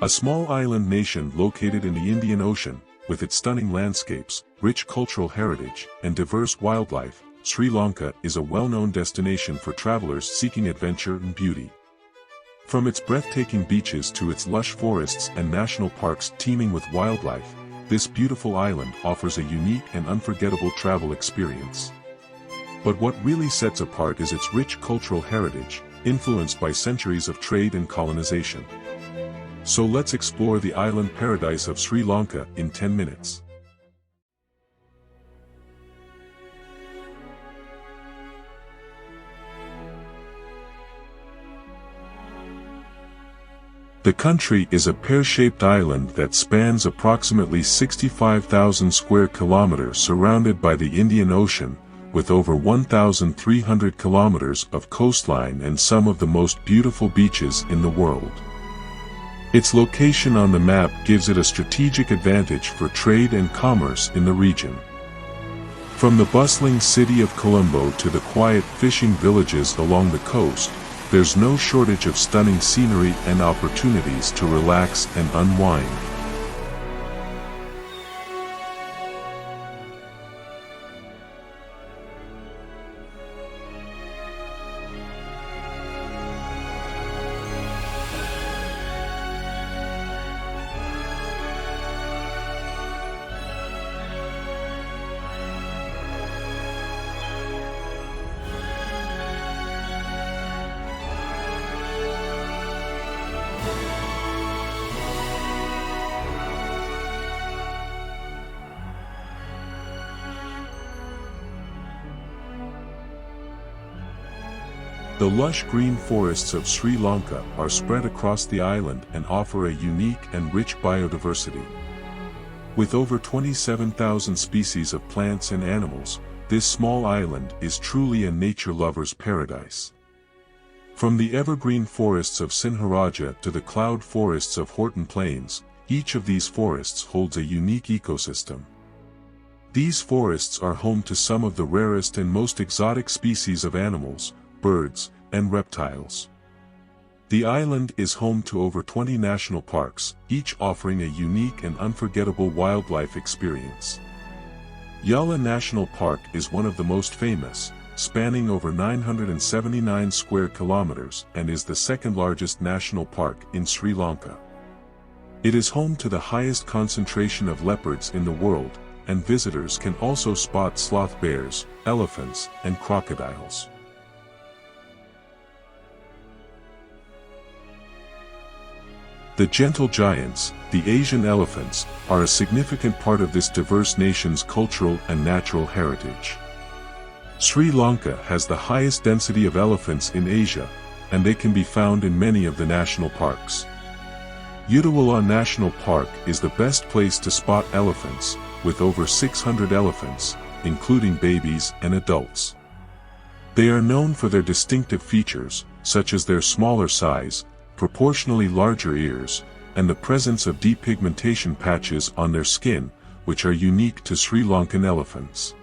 A small island nation located in the Indian Ocean, with its stunning landscapes, rich cultural heritage, and diverse wildlife, Sri Lanka is a well-known destination for travelers seeking adventure and beauty. From its breathtaking beaches to its lush forests and national parks teeming with wildlife, this beautiful island offers a unique and unforgettable travel experience. But what really sets apart is its rich cultural heritage, influenced by centuries of trade and colonization. So let's explore the island paradise of Sri Lanka in 10 minutes. The country is a pear-shaped island that spans approximately 65,000 square kilometers surrounded by the Indian Ocean, with over 1,300 kilometers of coastline and some of the most beautiful beaches in the world. Its location on the map gives it a strategic advantage for trade and commerce in the region. From the bustling city of Colombo to the quiet fishing villages along the coast, there's no shortage of stunning scenery and opportunities to relax and unwind. The lush green forests of Sri Lanka are spread across the island and offer a unique and rich biodiversity. With over 27,000 species of plants and animals, this small island is truly a nature lover's paradise. From the evergreen forests of Sigiriya to the cloud forests of Horton Plains, each of these forests holds a unique ecosystem. These forests are home to some of the rarest and most exotic species of animals, birds, and reptiles. The island is home to over 20 national parks, each offering a unique and unforgettable wildlife experience. Yala National Park is one of the most famous, spanning over 979 square kilometers and is the second largest national park in Sri Lanka. It is home to the highest concentration of leopards in the world, and visitors can also spot sloth bears, elephants, and crocodiles. The gentle giants, the Asian elephants, are a significant part of this diverse nation's cultural and natural heritage. Sri Lanka has the highest density of elephants in Asia, and they can be found in many of the national parks. Udawala National Park is the best place to spot elephants, with over 600 elephants, including babies and adults. They are known for their distinctive features, such as their smaller size, proportionally larger ears, and the presence of depigmentation patches on their skin, which are unique to Sri Lankan elephants.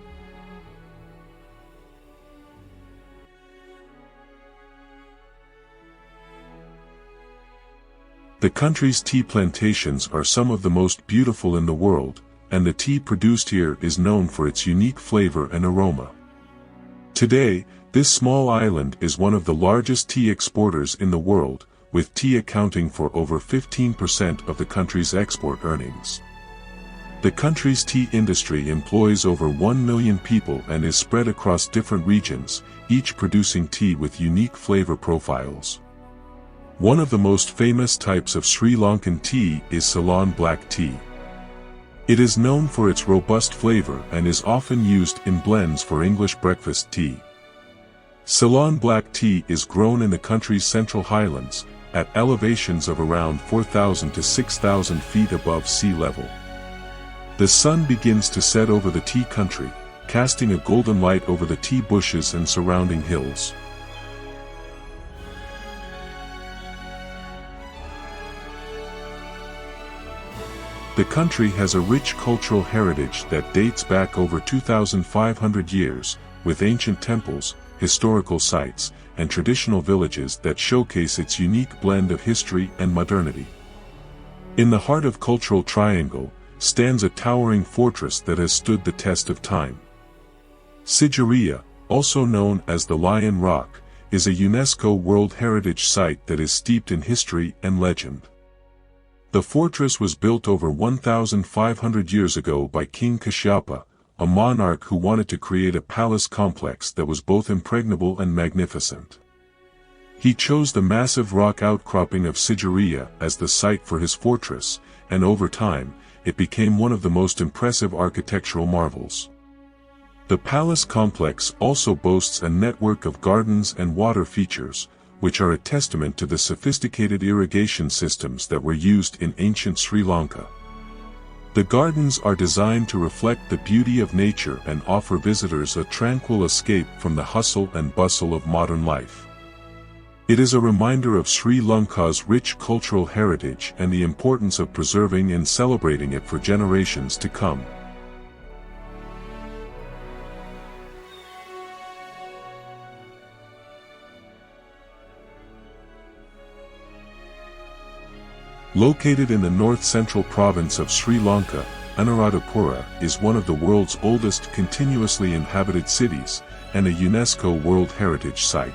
The country's tea plantations are some of the most beautiful in the world, and the tea produced here is known for its unique flavor and aroma. Today, this small island is one of the largest tea exporters in the world, with tea accounting for over 15% of the country's export earnings. The country's tea industry employs over 1 million people and is spread across different regions, each producing tea with unique flavor profiles. One of the most famous types of Sri Lankan tea is Ceylon black tea. It is known for its robust flavor and is often used in blends for English breakfast tea. Ceylon black tea is grown in the country's central highlands, at elevations of around 4,000 to 6,000 feet above sea level. The sun begins to set over the tea country, casting a golden light over the tea bushes and surrounding hills. The country has a rich cultural heritage that dates back over 2,500 years, with ancient temples, historical sites, and traditional villages that showcase its unique blend of history and modernity. In the heart of Cultural Triangle, stands a towering fortress that has stood the test of time. Sigiriya, also known as the Lion Rock, is a UNESCO World Heritage Site that is steeped in history and legend. The fortress was built over 1,500 years ago by King Kashyapa, a monarch who wanted to create a palace complex that was both impregnable and magnificent. He chose the massive rock outcropping of Sigiriya as the site for his fortress, and over time, it became one of the most impressive architectural marvels. The palace complex also boasts a network of gardens and water features, which are a testament to the sophisticated irrigation systems that were used in ancient Sri Lanka. The gardens are designed to reflect the beauty of nature and offer visitors a tranquil escape from the hustle and bustle of modern life. It is a reminder of Sri Lanka's rich cultural heritage and the importance of preserving and celebrating it for generations to come. Located in the north-central province of Sri Lanka, Anuradhapura is one of the world's oldest continuously inhabited cities, and a UNESCO World Heritage Site.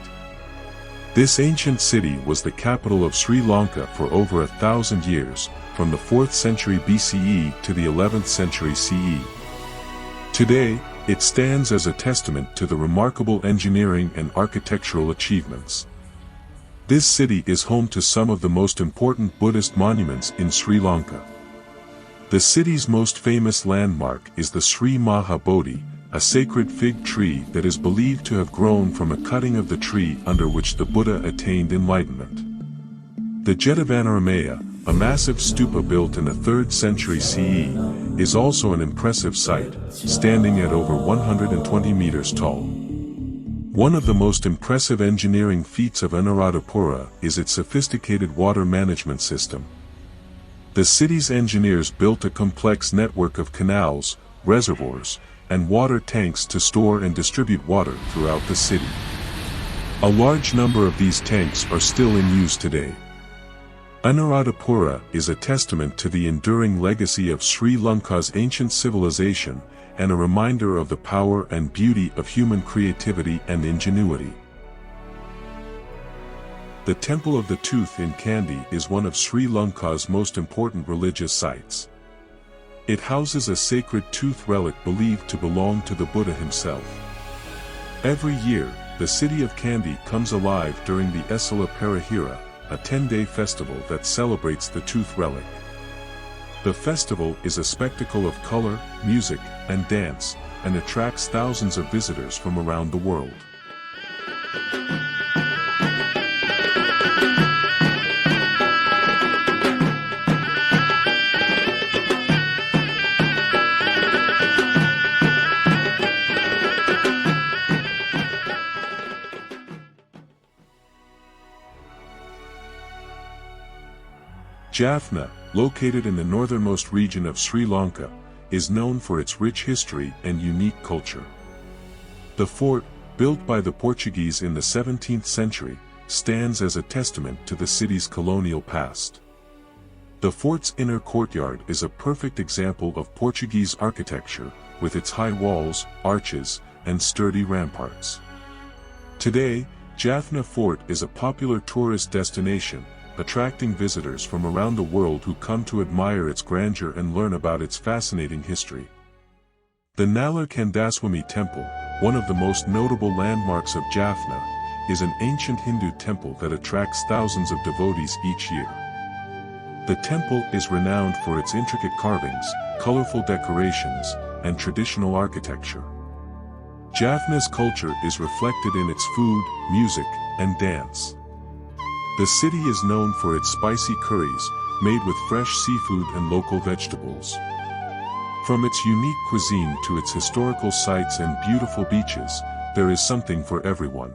This ancient city was the capital of Sri Lanka for over 1,000 years, from the 4th century BCE to the 11th century CE. Today, it stands as a testament to the remarkable engineering and architectural achievements. This city is home to some of the most important Buddhist monuments in Sri Lanka. The city's most famous landmark is the Sri Maha Bodhi, a sacred fig tree that is believed to have grown from a cutting of the tree under which the Buddha attained enlightenment. The Jetavanaramaya, a massive stupa built in the 3rd century CE, is also an impressive sight, standing at over 120 meters tall. One of the most impressive engineering feats of Anuradhapura is its sophisticated water management system. The city's engineers built a complex network of canals, reservoirs, and water tanks to store and distribute water throughout the city. A large number of these tanks are still in use today. Anuradhapura is a testament to the enduring legacy of Sri Lanka's ancient civilization, and a reminder of the power and beauty of human creativity and ingenuity. The Temple of the Tooth in Kandy is one of Sri Lanka's most important religious sites. It houses a sacred tooth relic believed to belong to the Buddha himself. Every year, the city of Kandy comes alive during the Esala Perahera, a 10-day festival that celebrates the tooth relic. The festival is a spectacle of color, music, and dance, and attracts thousands of visitors from around the world. Jaffna, located in the northernmost region of Sri Lanka, is known for its rich history and unique culture. The fort, built by the Portuguese in the 17th century, stands as a testament to the city's colonial past. The fort's inner courtyard is a perfect example of Portuguese architecture, with its high walls, arches, and sturdy ramparts. Today, Jaffna Fort is a popular tourist destination, attracting visitors from around the world who come to admire its grandeur and learn about its fascinating history. The Nallar Kandaswamy Temple, one of the most notable landmarks of Jaffna, is an ancient Hindu temple that attracts thousands of devotees each year. The temple is renowned for its intricate carvings, colorful decorations, and traditional architecture. Jaffna's culture is reflected in its food, music, and dance. The city is known for its spicy curries, made with fresh seafood and local vegetables. From its unique cuisine to its historical sites and beautiful beaches, there is something for everyone.